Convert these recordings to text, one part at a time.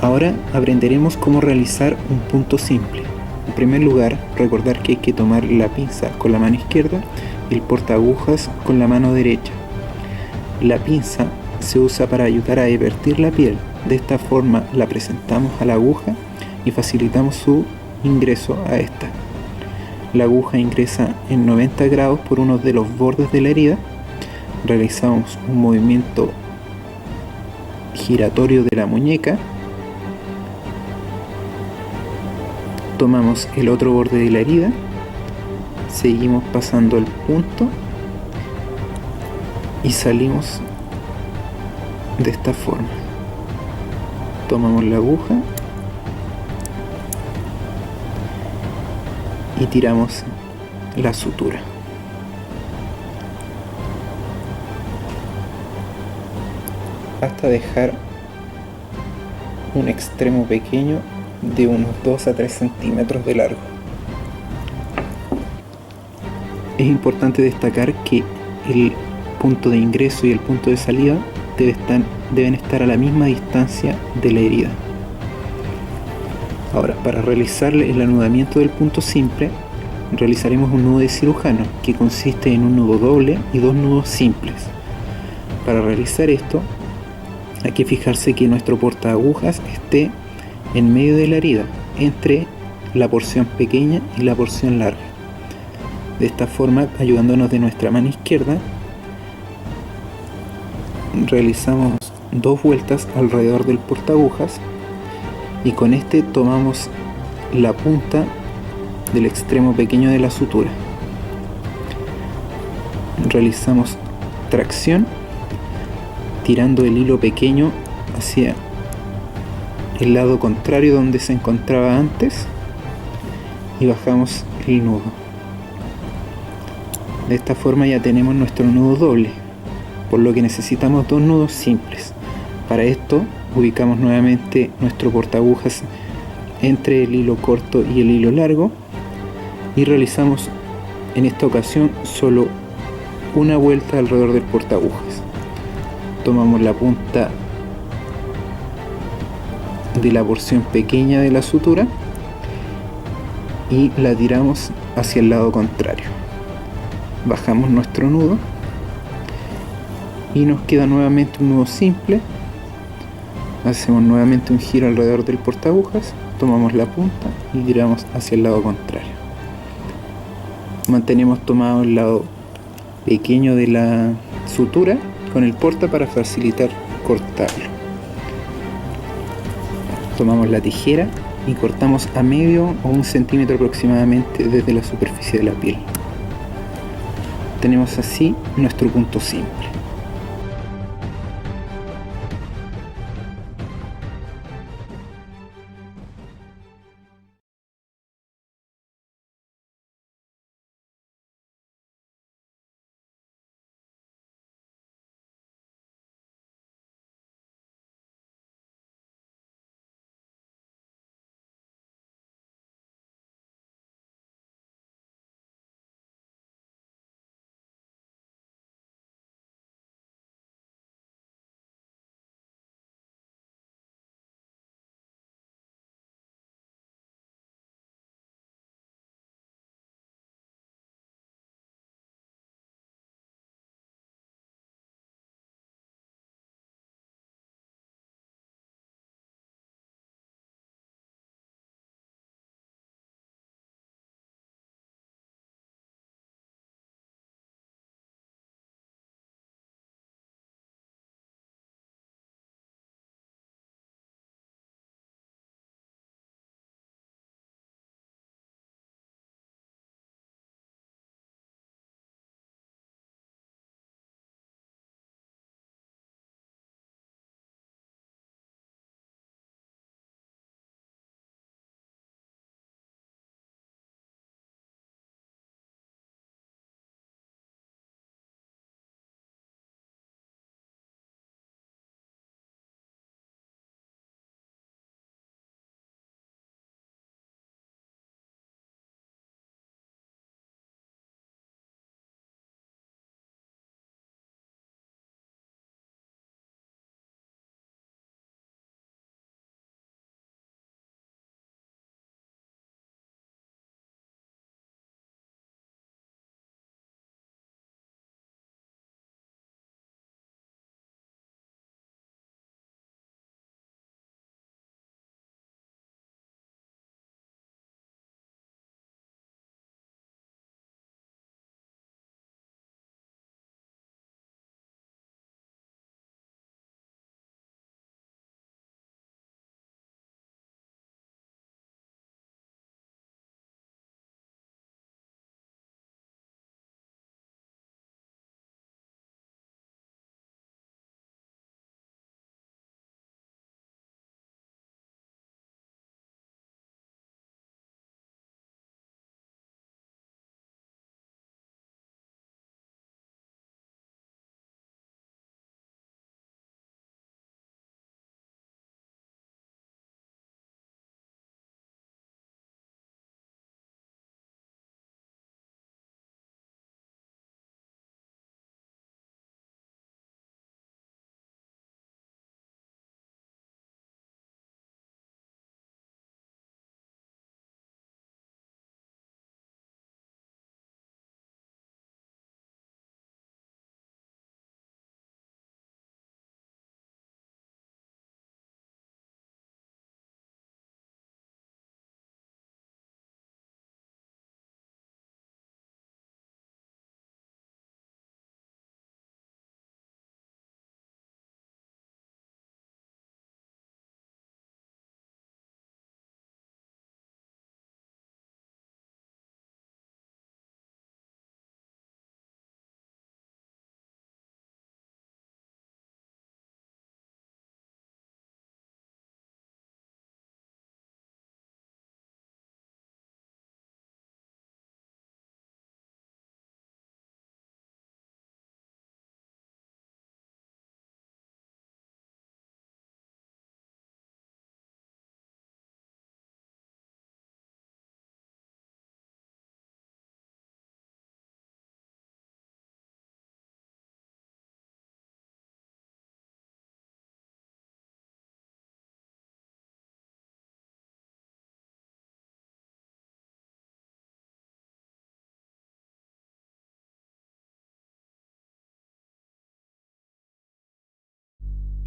Ahora aprenderemos cómo realizar un punto simple. En primer lugar, recordar que hay que tomar la pinza con la mano izquierda y el portaagujas con la mano derecha. La pinza se usa para ayudar a divertir la piel. De esta forma la presentamos a la aguja y facilitamos su ingreso a esta. La aguja ingresa en 90 grados por uno de los bordes de la herida. Realizamos un movimiento giratorio de la muñeca. Tomamos el otro borde de la herida, seguimos pasando el punto y salimos de esta forma. Tomamos la aguja y tiramos la sutura. Hasta dejar un extremo pequeño de unos 2 a 3 centímetros de largo. Es importante destacar que el punto de ingreso y el punto de salida deben estar a la misma distancia de la herida. Ahora, para realizar el anudamiento del punto simple, realizaremos un nudo de cirujano, que consiste en un nudo doble y 2 nudos simples. Para realizar esto, hay que fijarse que nuestro portaagujas esté en medio de la herida, entre la porción pequeña y la porción larga. De esta forma, ayudándonos de nuestra mano izquierda, realizamos 2 vueltas alrededor del portaagujas y con este tomamos la punta del extremo pequeño de la sutura. Realizamos tracción tirando el hilo pequeño hacia el lado contrario donde se encontraba antes y bajamos el nudo. De esta forma ya tenemos nuestro nudo doble, por lo que necesitamos 2 nudos simples. Para esto ubicamos nuevamente nuestro portaagujas entre el hilo corto y el hilo largo y realizamos en esta ocasión solo una vuelta alrededor del portaagujas. Tomamos la punta de la porción pequeña de la sutura y la tiramos hacia el lado contrario. Bajamos nuestro nudo y nos queda nuevamente un nudo simple. Hacemos nuevamente un giro alrededor del portaagujas, tomamos la punta y tiramos hacia el lado contrario. Mantenemos tomado el lado pequeño de la sutura con el porta para facilitar cortarlo. Tomamos la tijera y cortamos a medio o 1 centímetro aproximadamente desde la superficie de la piel. Tenemos así nuestro punto simple.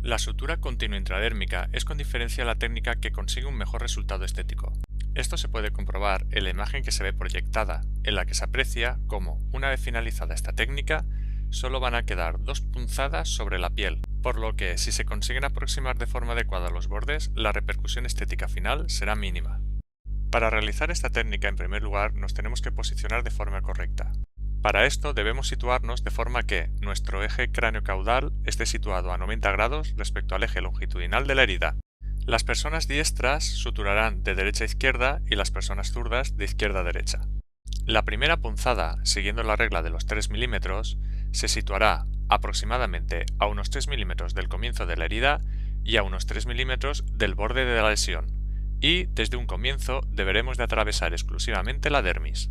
La sutura continua intradérmica es con diferencia la técnica que consigue un mejor resultado estético. Esto se puede comprobar en la imagen que se ve proyectada, en la que se aprecia cómo, una vez finalizada esta técnica, solo van a quedar 2 punzadas sobre la piel, por lo que si se consiguen aproximar de forma adecuada los bordes, la repercusión estética final será mínima. Para realizar esta técnica, en primer lugar, nos tenemos que posicionar de forma correcta. Para esto debemos situarnos de forma que nuestro eje cráneo-caudal esté situado a 90 grados respecto al eje longitudinal de la herida. Las personas diestras suturarán de derecha a izquierda y las personas zurdas de izquierda a derecha. La primera punzada, siguiendo la regla de los 3 milímetros, se situará aproximadamente a unos 3 milímetros del comienzo de la herida y a unos 3 milímetros del borde de la lesión, y desde un comienzo deberemos de atravesar exclusivamente la dermis.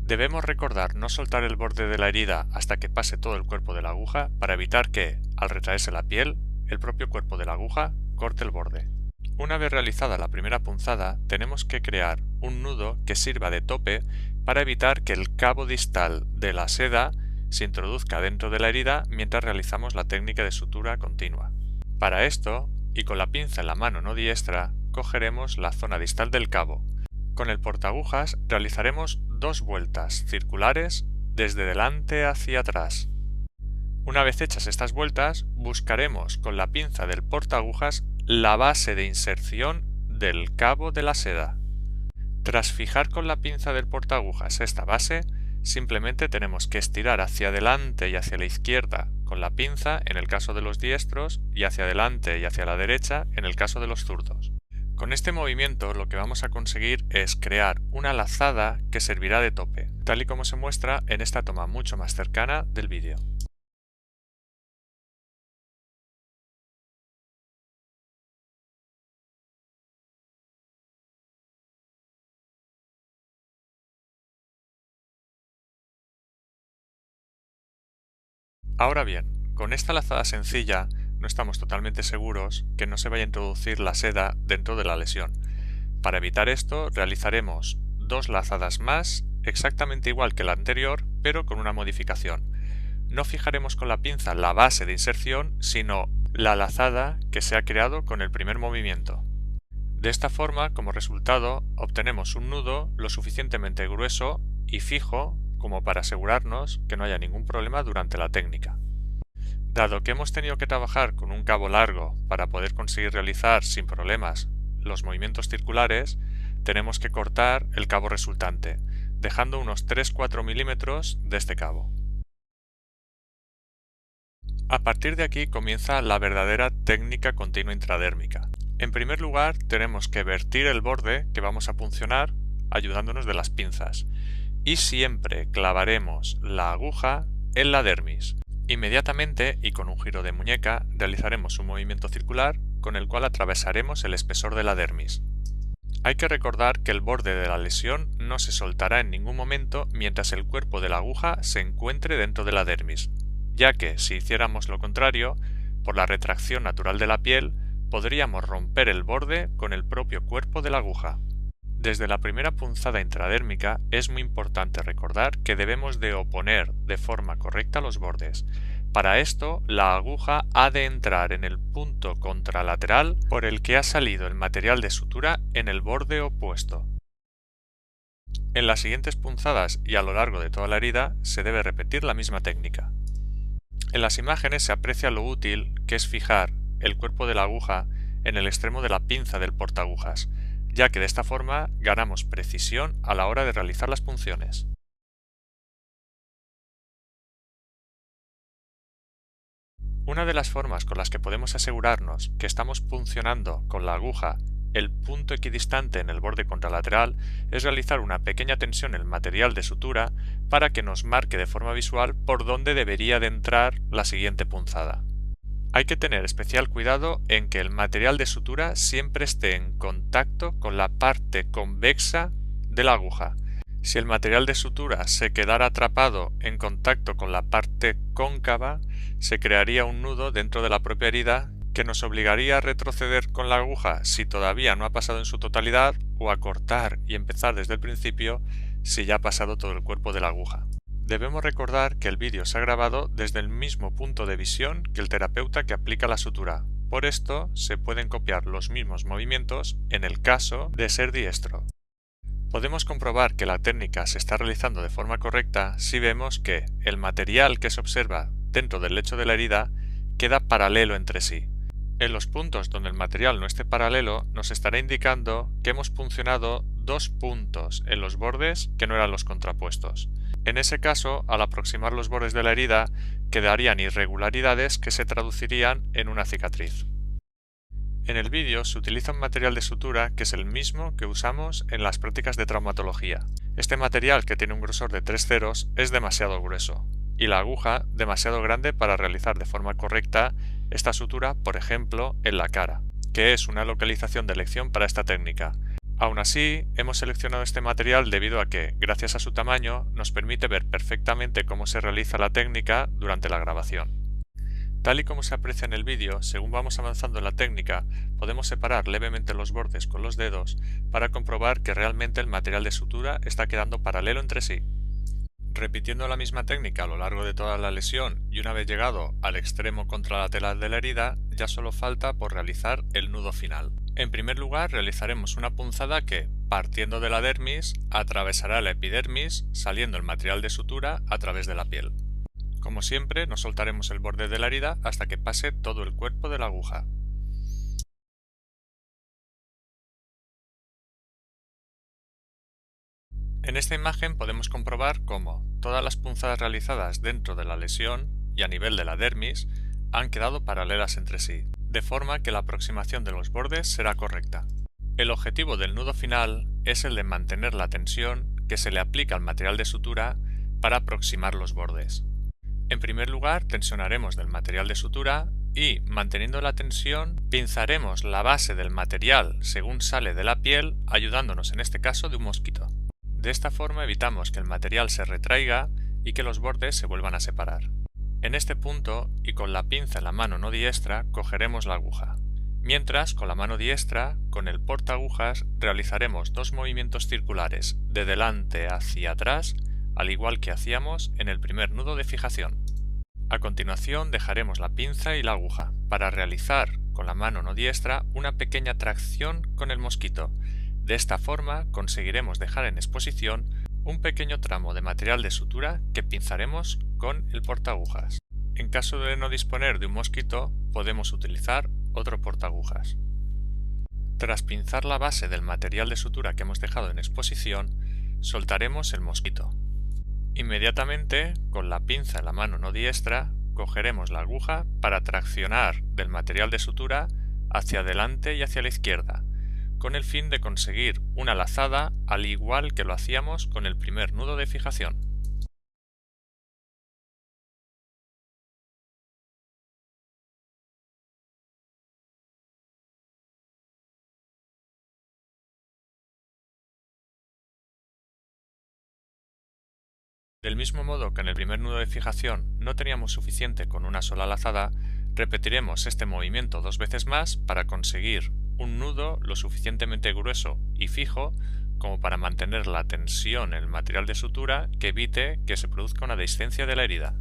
Debemos recordar no soltar el borde de la herida hasta que pase todo el cuerpo de la aguja para evitar que, al retraerse la piel, el propio cuerpo de la aguja corte el borde. Una vez realizada la primera punzada, tenemos que crear un nudo que sirva de tope para evitar que el cabo distal de la seda se introduzca dentro de la herida mientras realizamos la técnica de sutura continua. Para esto, y con la pinza en la mano no diestra, cogeremos la zona distal del cabo. Con el portaagujas realizaremos 2 vueltas circulares desde delante hacia atrás. Una vez hechas estas vueltas, buscaremos con la pinza del portaagujas la base de inserción del cabo de la seda. Tras fijar con la pinza del portaagujas esta base, simplemente tenemos que estirar hacia adelante y hacia la izquierda con la pinza en el caso de los diestros y hacia adelante y hacia la derecha en el caso de los zurdos. Con este movimiento lo que vamos a conseguir es crear una lazada que servirá de tope, tal y como se muestra en esta toma mucho más cercana del vídeo. Ahora bien, con esta lazada sencilla no estamos totalmente seguros que no se vaya a introducir la seda dentro de la lesión. Para evitar esto realizaremos 2 lazadas más, exactamente igual que la anterior, pero con una modificación. No fijaremos con la pinza la base de inserción, sino la lazada que se ha creado con el primer movimiento. De esta forma, como resultado, obtenemos un nudo lo suficientemente grueso y fijo como para asegurarnos que no haya ningún problema durante la técnica. Dado que hemos tenido que trabajar con un cabo largo para poder conseguir realizar sin problemas los movimientos circulares, tenemos que cortar el cabo resultante, dejando unos 3-4 milímetros de este cabo. A partir de aquí comienza la verdadera técnica continua intradérmica. En primer lugar, tenemos que vertir el borde que vamos a puncionar ayudándonos de las pinzas, y siempre clavaremos la aguja en la dermis. Inmediatamente y con un giro de muñeca realizaremos un movimiento circular con el cual atravesaremos el espesor de la dermis. Hay que recordar que el borde de la lesión no se soltará en ningún momento mientras el cuerpo de la aguja se encuentre dentro de la dermis, ya que si hiciéramos lo contrario, por la retracción natural de la piel, podríamos romper el borde con el propio cuerpo de la aguja. Desde la primera punzada intradérmica es muy importante recordar que debemos de oponer de forma correcta los bordes. Para esto, la aguja ha de entrar en el punto contralateral por el que ha salido el material de sutura en el borde opuesto. En las siguientes punzadas y a lo largo de toda la herida se debe repetir la misma técnica. En las imágenes se aprecia lo útil que es fijar el cuerpo de la aguja en el extremo de la pinza del portaagujas, ya que de esta forma ganamos precisión a la hora de realizar las punciones. Una de las formas con las que podemos asegurarnos que estamos puncionando con la aguja el punto equidistante en el borde contralateral es realizar una pequeña tensión en el material de sutura para que nos marque de forma visual por dónde debería de entrar la siguiente punzada. Hay que tener especial cuidado en que el material de sutura siempre esté en contacto con la parte convexa de la aguja. Si el material de sutura se quedara atrapado en contacto con la parte cóncava, se crearía un nudo dentro de la propia herida que nos obligaría a retroceder con la aguja si todavía no ha pasado en su totalidad o a cortar y empezar desde el principio si ya ha pasado todo el cuerpo de la aguja. Debemos recordar que el vídeo se ha grabado desde el mismo punto de visión que el terapeuta que aplica la sutura, Por esto, se pueden copiar los mismos movimientos en el caso de ser diestro. Podemos comprobar que la técnica se está realizando de forma correcta si vemos que el material que se observa dentro del lecho de la herida queda paralelo entre sí. En los puntos donde el material no esté paralelo, nos estará indicando que hemos puncionado dos puntos en los bordes que no eran los contrapuestos. En ese caso, al aproximar los bordes de la herida, quedarían irregularidades que se traducirían en una cicatriz. En el vídeo se utiliza un material de sutura que es el mismo que usamos en las prácticas de traumatología. Este material, que tiene un grosor de 3 ceros, es demasiado grueso y la aguja demasiado grande para realizar de forma correcta esta sutura, por ejemplo, en la cara, que es una localización de elección para esta técnica. Aún así, hemos seleccionado este material debido a que, gracias a su tamaño, nos permite ver perfectamente cómo se realiza la técnica durante la grabación. Tal y como se aprecia en el vídeo, según vamos avanzando en la técnica, podemos separar levemente los bordes con los dedos para comprobar que realmente el material de sutura está quedando paralelo entre sí. Repitiendo la misma técnica a lo largo de toda la lesión y una vez llegado al extremo contralateral de la herida, ya solo falta por realizar el nudo final. En primer lugar, realizaremos una punzada que, partiendo de la dermis, atravesará la epidermis, saliendo el material de sutura a través de la piel. Como siempre, no soltaremos el borde de la herida hasta que pase todo el cuerpo de la aguja. En esta imagen podemos comprobar cómo todas las punzadas realizadas dentro de la lesión y a nivel de la dermis han quedado paralelas entre sí, de forma que la aproximación de los bordes será correcta. El objetivo del nudo final es el de mantener la tensión que se le aplica al material de sutura para aproximar los bordes. En primer lugar, tensionaremos del material de sutura y, manteniendo la tensión, pinzaremos la base del material según sale de la piel, ayudándonos en este caso de un mosquito. De esta forma evitamos que el material se retraiga y que los bordes se vuelvan a separar. En este punto, y con la pinza en la mano no diestra, cogeremos la aguja. Mientras, con la mano diestra, con el portaagujas, realizaremos dos movimientos circulares de delante hacia atrás, al igual que hacíamos en el primer nudo de fijación. A continuación dejaremos la pinza y la aguja para realizar con la mano no diestra una pequeña tracción con el mosquito. De esta forma conseguiremos dejar en exposición un pequeño tramo de material de sutura que pinzaremos con el portaagujas. En caso de no disponer de un mosquito, podemos utilizar otro portaagujas. Tras pinzar la base del material de sutura que hemos dejado en exposición, soltaremos el mosquito. Inmediatamente, con la pinza en la mano no diestra, cogeremos la aguja para traccionar del material de sutura hacia adelante y hacia la izquierda, con el fin de conseguir una lazada al igual que lo hacíamos con el primer nudo de fijación. Del mismo modo que en el primer nudo de fijación no teníamos suficiente con una sola lazada, repetiremos este movimiento 2 veces más para conseguir un nudo lo suficientemente grueso y fijo como para mantener la tensión en el material de sutura que evite que se produzca una dehiscencia de la herida.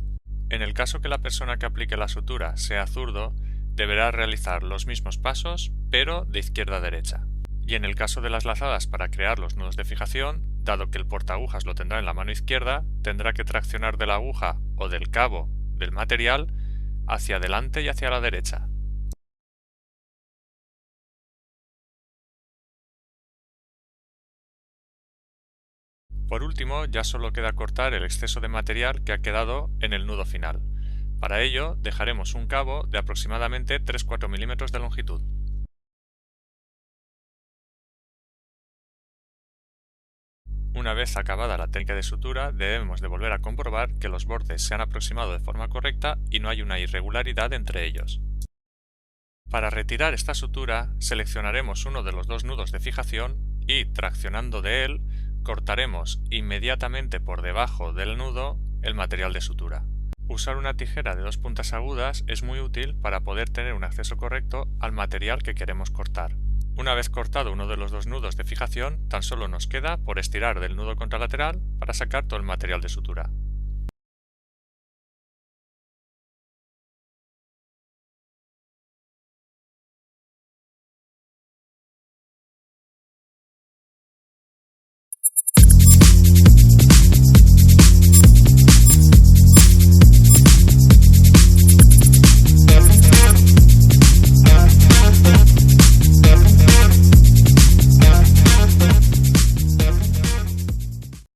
En el caso que la persona que aplique la sutura sea zurdo, deberá realizar los mismos pasos pero de izquierda a derecha. Y en el caso de las lazadas para crear los nudos de fijación, dado que el portaagujas lo tendrá en la mano izquierda, tendrá que traccionar de la aguja o del cabo del material hacia adelante y hacia la derecha. Por último, ya solo queda cortar el exceso de material que ha quedado en el nudo final. Para ello, dejaremos un cabo de aproximadamente 3-4 milímetros de longitud. Una vez acabada la técnica de sutura, debemos de volver a comprobar que los bordes se han aproximado de forma correcta y no hay una irregularidad entre ellos. Para retirar esta sutura, seleccionaremos uno de los dos nudos de fijación y, traccionando de él, cortaremos inmediatamente por debajo del nudo el material de sutura. Usar una tijera de 2 puntas agudas es muy útil para poder tener un acceso correcto al material que queremos cortar. Una vez cortado uno de los dos nudos de fijación, tan solo nos queda por estirar del nudo contralateral para sacar todo el material de sutura.